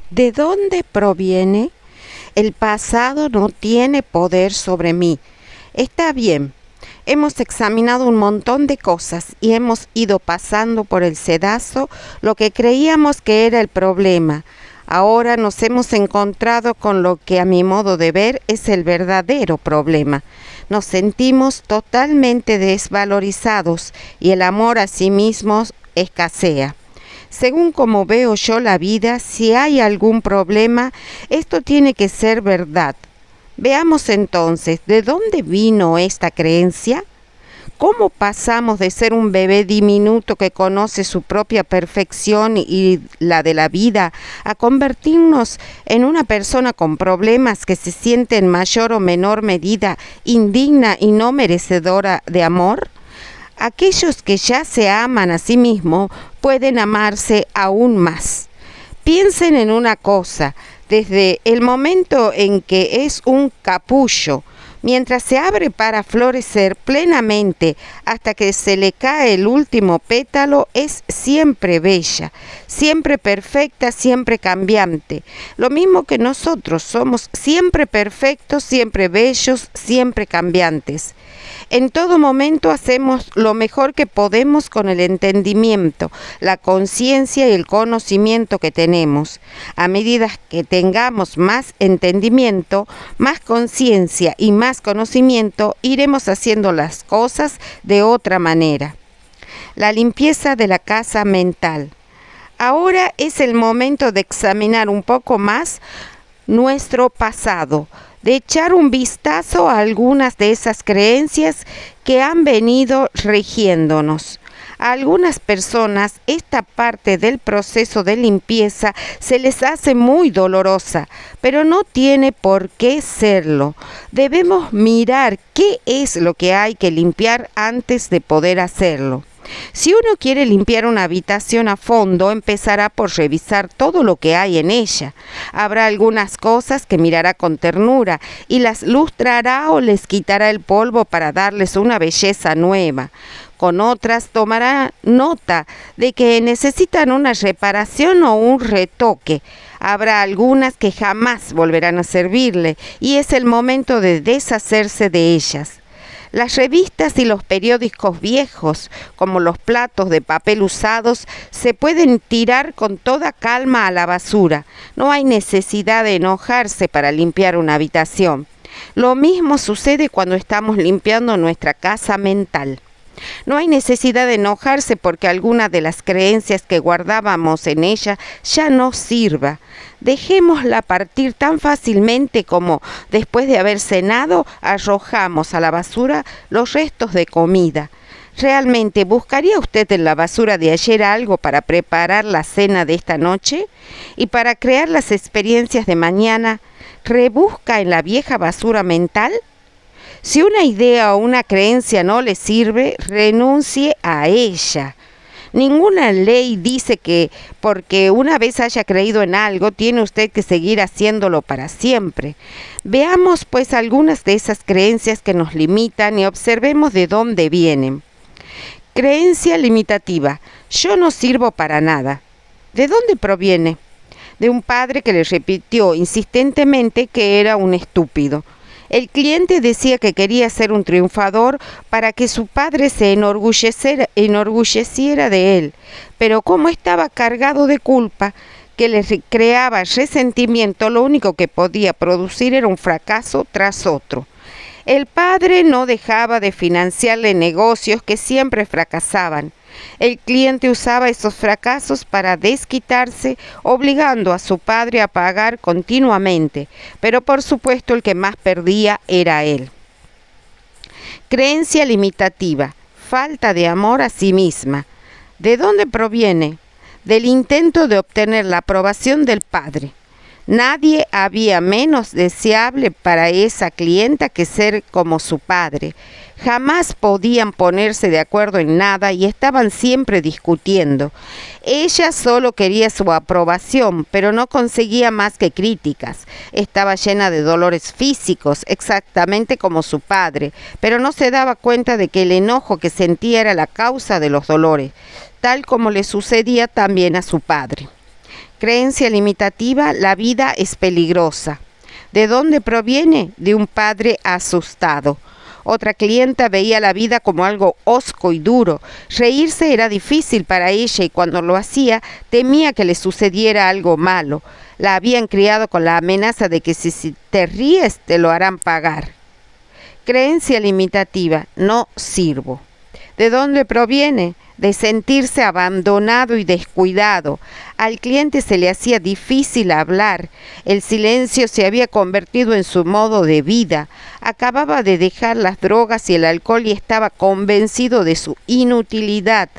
¿De dónde proviene? El pasado no tiene poder sobre mí. Está bien. Hemos examinado un montón de cosas y hemos ido pasando por el sedazo lo que creíamos que era el problema. Ahora nos hemos encontrado con lo que a mi modo de ver es el verdadero problema. Nos sentimos totalmente desvalorizados y el amor a sí mismos escasea. Según como veo yo la vida, si hay algún problema, esto tiene que ser verdad. Veamos entonces, ¿de dónde vino esta creencia? ¿Cómo pasamos de ser un bebé diminuto que conoce su propia perfección y la de la vida a convertirnos en una persona con problemas que se siente en mayor o menor medida indigna y no merecedora de amor? Aquellos que ya se aman a sí mismos pueden amarse aún más. Piensen en una cosa, desde el momento en que es un capullo, mientras se abre para florecer plenamente hasta que se le cae el último pétalo, es siempre bella, siempre perfecta, siempre cambiante. Lo mismo que nosotros somos siempre perfectos, siempre bellos, siempre cambiantes. En todo momento hacemos lo mejor que podemos con el entendimiento, la conciencia y el conocimiento que tenemos. A medida que tengamos más entendimiento, más conciencia y más conocimiento, iremos haciendo las cosas de otra manera. La limpieza de la casa mental. Ahora es el momento de examinar un poco más nuestro pasado, de echar un vistazo a algunas de esas creencias que han venido rigiéndonos. A algunas personas esta parte del proceso de limpieza se les hace muy dolorosa, pero no tiene por qué serlo. Debemos mirar qué es lo que hay que limpiar antes de poder hacerlo. Si uno quiere limpiar una habitación a fondo, empezará por revisar todo lo que hay en ella. Habrá algunas cosas que mirará con ternura y las lustrará o les quitará el polvo para darles una belleza nueva. Con otras tomará nota de que necesitan una reparación o un retoque. Habrá algunas que jamás volverán a servirle y es el momento de deshacerse de ellas. Las revistas y los periódicos viejos, como los platos de papel usados, se pueden tirar con toda calma a la basura. No hay necesidad de enojarse para limpiar una habitación. Lo mismo sucede cuando estamos limpiando nuestra casa mental. No hay necesidad de enojarse porque alguna de las creencias que guardábamos en ella ya no sirva. Dejémosla partir tan fácilmente como, después de haber cenado, arrojamos a la basura los restos de comida. ¿Realmente buscaría usted en la basura de ayer algo para preparar la cena de esta noche? Y para crear las experiencias de mañana, ¿rebusca en la vieja basura mental? Si una idea o una creencia no le sirve, renuncie a ella. Ninguna ley dice que porque una vez haya creído en algo, tiene usted que seguir haciéndolo para siempre. Veamos pues algunas de esas creencias que nos limitan y observemos de dónde vienen. Creencia limitativa. Yo no sirvo para nada. ¿De dónde proviene? De un padre que le repitió insistentemente que era un estúpido. El cliente decía que quería ser un triunfador para que su padre se enorgulleciera de él, pero como estaba cargado de culpa que le creaba resentimiento, lo único que podía producir era un fracaso tras otro. El padre no dejaba de financiarle negocios que siempre fracasaban. El cliente usaba esos fracasos para desquitarse, obligando a su padre a pagar continuamente, pero por supuesto el que más perdía era él. Creencia limitativa, falta de amor a sí misma. ¿De dónde proviene? Del intento de obtener la aprobación del padre. Nadie había menos deseable para esa clienta que ser como su padre. Jamás podían ponerse de acuerdo en nada y estaban siempre discutiendo. Ella solo quería su aprobación, pero no conseguía más que críticas. Estaba llena de dolores físicos, exactamente como su padre, pero no se daba cuenta de que el enojo que sentía era la causa de los dolores, tal como le sucedía también a su padre. Creencia limitativa: la vida es peligrosa. ¿De dónde proviene? De un padre asustado. Otra clienta veía la vida como algo hosco y duro. Reírse era difícil para ella y cuando lo hacía temía que le sucediera algo malo. La habían criado con la amenaza de que si te ríes te lo harán pagar. Creencia limitativa: no sirvo. ¿De dónde proviene? De sentirse abandonado y descuidado. Al cliente se le hacía difícil hablar. El silencio se había convertido en su modo de vida. Acababa de dejar las drogas y el alcohol y estaba convencido de su inutilidad.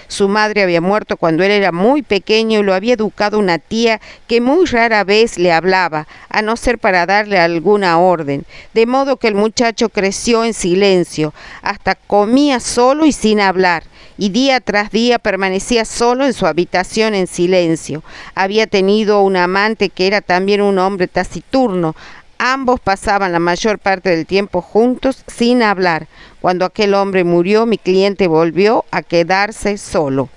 Su madre había muerto cuando él era muy pequeño y lo había educado una tía que muy rara vez le hablaba, a no ser para darle alguna orden. De modo que el muchacho creció en silencio, hasta comía solo y sin hablar, y día tras día permanecía solo en su habitación en silencio. Había tenido un amante que era también un hombre taciturno. Ambos pasaban la mayor parte del tiempo juntos sin hablar. Cuando aquel hombre murió, mi cliente volvió a quedarse solo.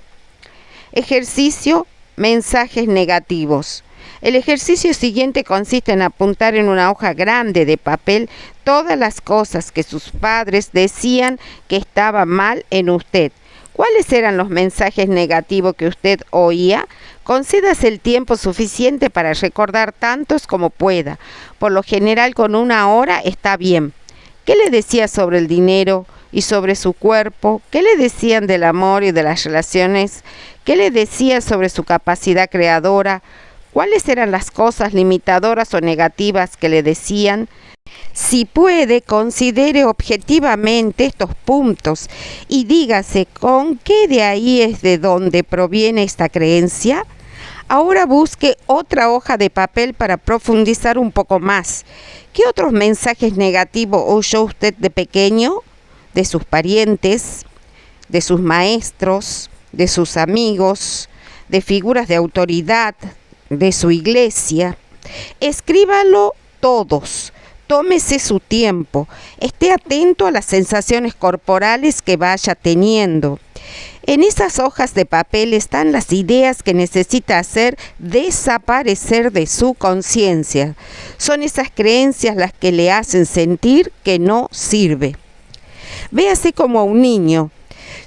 Ejercicio: mensajes negativos. El ejercicio siguiente consiste en apuntar en una hoja grande de papel todas las cosas que sus padres decían que estaban mal en usted. ¿Cuáles eran los mensajes negativos que usted oía? Concédase el tiempo suficiente para recordar tantos como pueda. Por lo general, con 1 hora está bien. ¿Qué le decía sobre el dinero y sobre su cuerpo? ¿Qué le decían del amor y de las relaciones? ¿Qué le decía sobre su capacidad creadora? ¿Cuáles eran las cosas limitadoras o negativas que le decían? Si puede, considere objetivamente estos puntos y dígase con qué de ahí es de donde proviene esta creencia. Ahora busque otra hoja de papel para profundizar un poco más. ¿Qué otros mensajes negativos oyó usted de pequeño? ¿De sus parientes? ¿De sus maestros? ¿De sus amigos? ¿De figuras de autoridad? ¿De su iglesia? Escríbalo todos. Tómese su tiempo. Esté atento a las sensaciones corporales que vaya teniendo. En esas hojas de papel están las ideas que necesita hacer desaparecer de su conciencia. Son esas creencias las que le hacen sentir que no sirve. Véase como a un niño.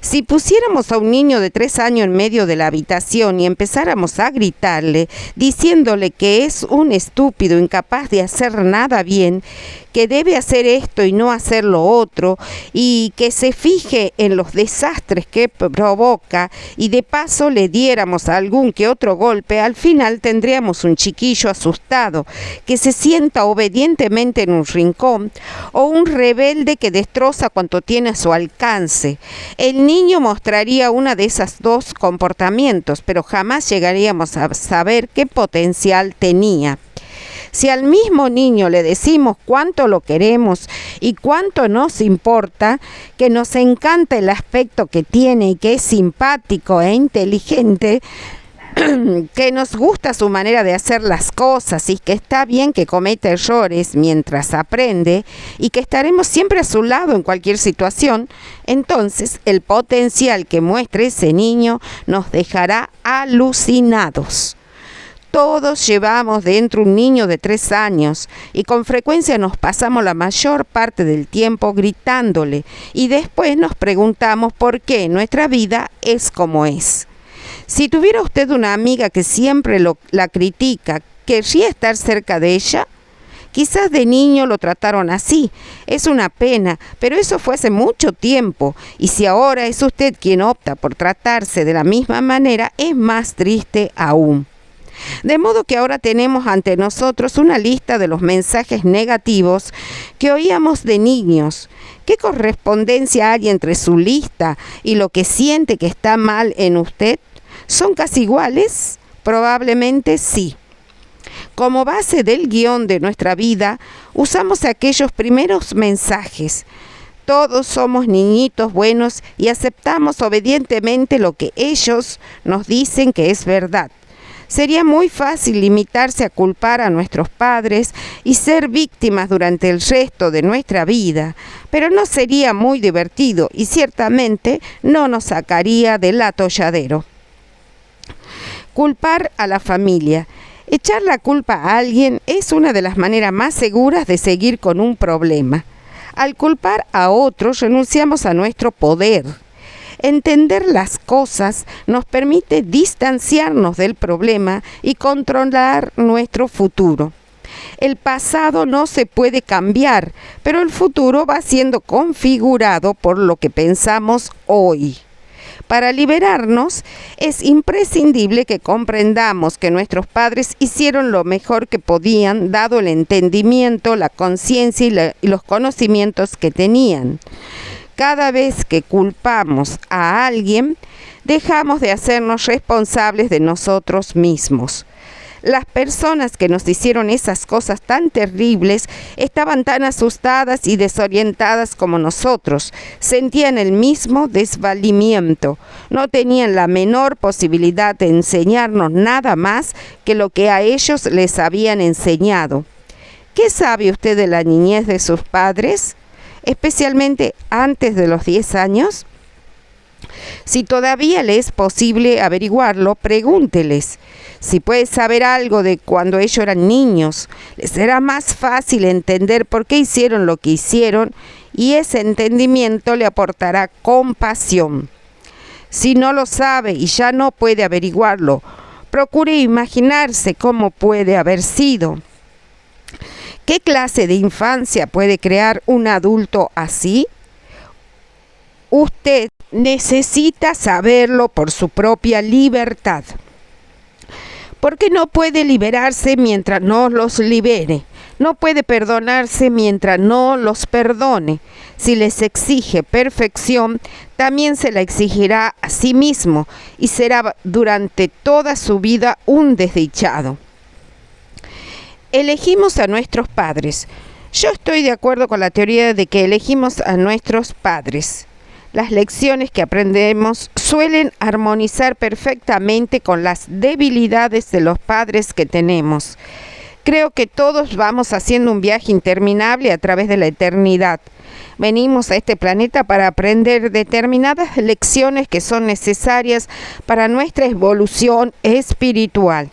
Si pusiéramos a un niño de 3 años en medio de la habitación y empezáramos a gritarle, diciéndole que es un estúpido, incapaz de hacer nada bien, que debe hacer esto y no hacer lo otro, y que se fije en los desastres que provoca, y de paso le diéramos algún que otro golpe, al final tendríamos un chiquillo asustado, que se sienta obedientemente en un rincón, o un rebelde que destroza cuanto tiene a su alcance. El niño mostraría una de esos dos comportamientos, pero jamás llegaríamos a saber qué potencial tenía. Si al mismo niño le decimos cuánto lo queremos y cuánto nos importa, que nos encanta el aspecto que tiene y que es simpático e inteligente, que nos gusta su manera de hacer las cosas y que está bien que cometa errores mientras aprende y que estaremos siempre a su lado en cualquier situación, entonces el potencial que muestre ese niño nos dejará alucinados. Todos llevamos dentro un niño de 3 años y con frecuencia nos pasamos la mayor parte del tiempo gritándole y después nos preguntamos por qué nuestra vida es como es. Si tuviera usted una amiga que siempre la critica, ¿querría estar cerca de ella? Quizás de niño lo trataron así. Es una pena, pero eso fue hace mucho tiempo. Y si ahora es usted quien opta por tratarse de la misma manera, es más triste aún. De modo que ahora tenemos ante nosotros una lista de los mensajes negativos que oíamos de niños. ¿Qué correspondencia hay entre su lista y lo que siente que está mal en usted? ¿Son casi iguales? Probablemente sí. Como base del guión de nuestra vida, usamos aquellos primeros mensajes. Todos somos niñitos buenos y aceptamos obedientemente lo que ellos nos dicen que es verdad. Sería muy fácil limitarse a culpar a nuestros padres y ser víctimas durante el resto de nuestra vida, pero no sería muy divertido y ciertamente no nos sacaría del atolladero. culpar a la familia. Echar la culpa a alguien es una de las maneras más seguras de seguir con un problema. Al culpar a otros, renunciamos a nuestro poder. Entender las cosas nos permite distanciarnos del problema y controlar nuestro futuro. El pasado no se puede cambiar, pero el futuro va siendo configurado por lo que pensamos hoy. Para liberarnos, es imprescindible que comprendamos que nuestros padres hicieron lo mejor que podían, dado el entendimiento, la conciencia y los conocimientos que tenían. Cada vez que culpamos a alguien, dejamos de hacernos responsables de nosotros mismos. Las personas que nos hicieron esas cosas tan terribles estaban tan asustadas y desorientadas como nosotros. Sentían el mismo desvalimiento. No tenían la menor posibilidad de enseñarnos nada más que lo que a ellos les habían enseñado. ¿Qué sabe usted de la niñez de sus padres? Especialmente antes de los 10 años. Si todavía le es posible averiguarlo, pregúnteles. Si puede saber algo de cuando ellos eran niños, les será más fácil entender por qué hicieron lo que hicieron y ese entendimiento le aportará compasión. Si no lo sabe y ya no puede averiguarlo, procure imaginarse cómo puede haber sido. ¿Qué clase de infancia puede crear un adulto así? Usted necesita saberlo por su propia libertad. Porque no puede liberarse mientras no los libere. No puede perdonarse mientras no los perdone. Si les exige perfección, también se la exigirá a sí mismo y será durante toda su vida un desdichado. Elegimos a nuestros padres. Yo estoy de acuerdo con la teoría de que elegimos a nuestros padres. Las lecciones que aprendemos suelen armonizar perfectamente con las debilidades de los padres que tenemos. Creo que todos vamos haciendo un viaje interminable a través de la eternidad. Venimos a este planeta para aprender determinadas lecciones que son necesarias para nuestra evolución espiritual.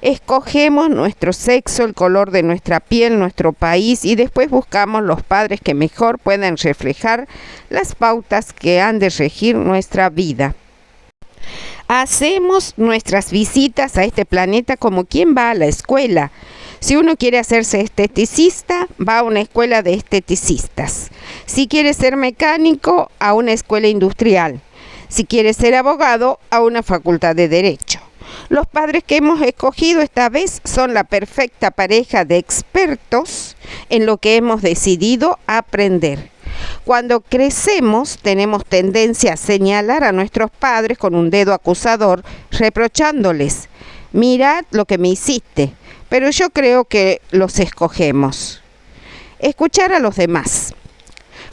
Escogemos nuestro sexo, el color de nuestra piel, nuestro país y después buscamos los padres que mejor puedan reflejar las pautas que han de regir nuestra vida. Hacemos nuestras visitas a este planeta como quien va a la escuela. Si uno quiere hacerse esteticista, va a una escuela de esteticistas. Si quiere ser mecánico, a una escuela industrial. Si quiere ser abogado, a una facultad de derecho. Los padres que hemos escogido esta vez son la perfecta pareja de expertos en lo que hemos decidido aprender. Cuando crecemos, tenemos tendencia a señalar a nuestros padres con un dedo acusador, reprochándoles: mirad lo que me hiciste, pero yo creo que los escogemos. Escuchar a los demás.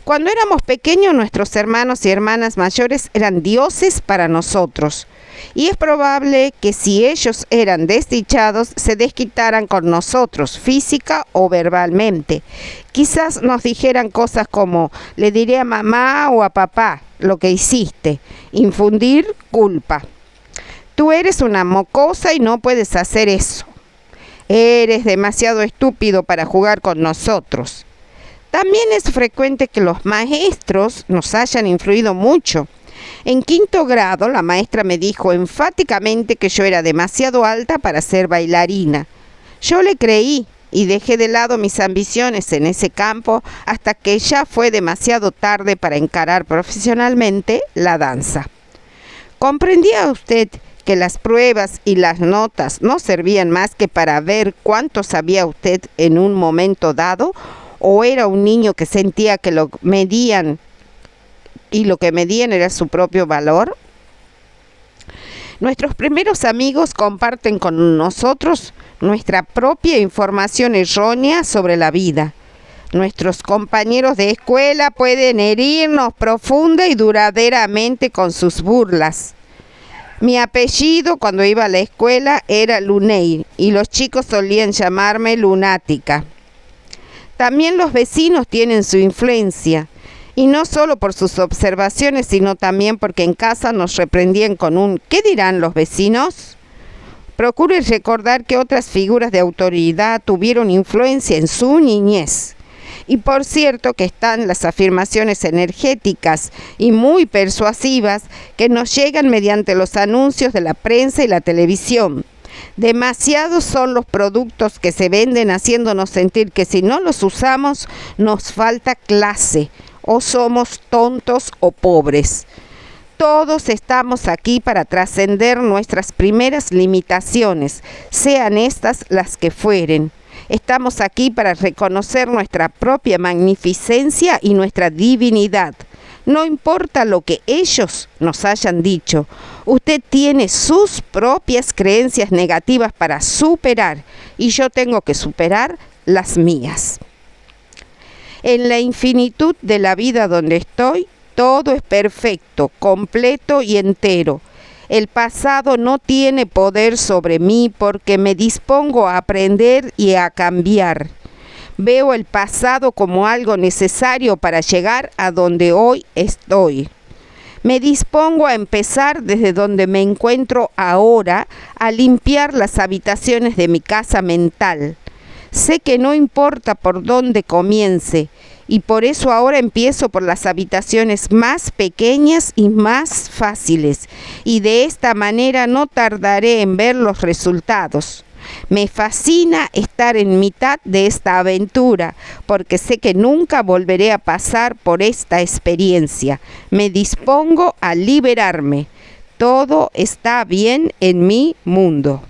Cuando éramos pequeños, nuestros hermanos y hermanas mayores eran dioses para nosotros. Y es probable que si ellos eran desdichados, se desquitaran con nosotros, física o verbalmente. Quizás nos dijeran cosas como: le diré a mamá o a papá lo que hiciste. Infundir culpa. Tú eres una mocosa y no puedes hacer eso. Eres demasiado estúpido para jugar con nosotros. También es frecuente que los maestros nos hayan influido mucho. En 5º grado, la maestra me dijo enfáticamente que yo era demasiado alta para ser bailarina. Yo le creí y dejé de lado mis ambiciones en ese campo hasta que ya fue demasiado tarde para encarar profesionalmente la danza. ¿Comprendía usted que las pruebas y las notas no servían más que para ver cuánto sabía usted en un momento dado? ¿O era un niño que sentía que lo medían y lo que medían era su propio valor? Nuestros primeros amigos comparten con nosotros nuestra propia información errónea sobre la vida. Nuestros compañeros de escuela pueden herirnos profunda y duraderamente con sus burlas. Mi apellido cuando iba a la escuela era Luney y los chicos solían llamarme lunática. También los vecinos tienen su influencia, y no solo por sus observaciones, sino también porque en casa nos reprendían con un: ¿qué dirán los vecinos? Procure recordar que otras figuras de autoridad tuvieron influencia en su niñez. Y por cierto que están las afirmaciones energéticas y muy persuasivas que nos llegan mediante los anuncios de la prensa y la televisión. Demasiados son los productos que se venden haciéndonos sentir que si no los usamos nos falta clase o somos tontos o pobres. Todos estamos aquí para trascender nuestras primeras limitaciones, sean estas las que fueren. Estamos aquí para reconocer nuestra propia magnificencia y nuestra divinidad. No importa lo que ellos nos hayan dicho, usted tiene sus propias creencias negativas para superar y yo tengo que superar las mías. En la infinitud de la vida donde estoy, todo es perfecto, completo y entero. El pasado no tiene poder sobre mí porque me dispongo a aprender y a cambiar. Veo el pasado como algo necesario para llegar a donde hoy estoy. Me dispongo a empezar desde donde me encuentro ahora a limpiar las habitaciones de mi casa mental. Sé que no importa por dónde comience, y por eso ahora empiezo por las habitaciones más pequeñas y más fáciles, y de esta manera no tardaré en ver los resultados. Me fascina estar en mitad de esta aventura, porque sé que nunca volveré a pasar por esta experiencia. Me dispongo a liberarme. Todo está bien en mi mundo.